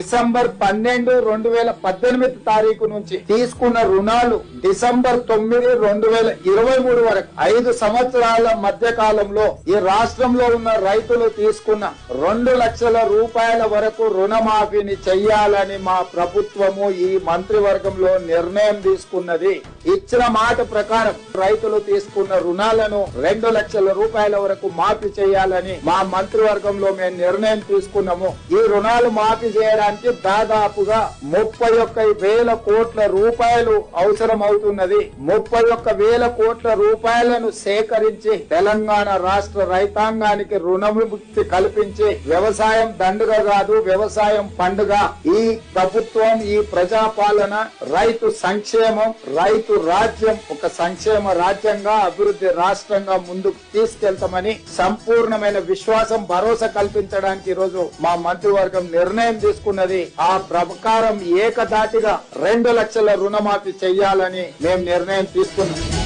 December 12, 2018 తారీఖు నుంచి తీసుకున్న రుణాలు డిసెంబర్ 9, 2023 వరకు 5 సంవత్సరాల మధ్య కాలంలో ఈ రాష్ట్రంలో ఉన్న రైతులు తీసుకున్న 2 లక్షల రూపాయల వరకు రుణమాఫీని చెయ్యాలని మా ప్రభుత్వము ఈ మంత్రివర్గంలో నిర్ణయం తీసుకున్నది. ఇచ్చిన మాట ప్రకారం రైతులు తీసుకున్న రుణాలను 2 లక్షల రూపాయల వరకు మాఫీ చేయాలని మా మంత్రివర్గంలో మేము నిర్ణయం తీసుకున్నాము. ఈ రుణాలు మాఫీ చేయడానికి దాదాపుగా 31,000 కోట్ల రూపాయలు అవసరం అవుతున్నది. 31,000 కోట్ల రూపాయలను సేకరించి తెలంగాణ రాష్ట్ర రైతాంగానికి రుణముక్తి కల్పించి వ్యవసాయం దండుగ కాదు, వ్యవసాయం పండుగ. ఈ ప్రభుత్వం, ఈ ప్రజాపాలన రైతు సంక్షేమం, రైతు రాజ్యం ఒక సంక్షేమ రాజ్యంగా, అభివృద్ధి రాష్ట్రంగా ముందుకు తీసుకెళ్తామని సంపూర్ణమైన విశ్వాసం, భరోసా కల్పించడానికి ఈరోజు మా మంత్రివర్గం నిర్ణయం తీసుకున్నది. ఆ ప్రకారం ఏకధాటిగా 2 లక్షల రుణమాఫీ చెయ్యాలని మేము నిర్ణయం తీసుకున్నాం.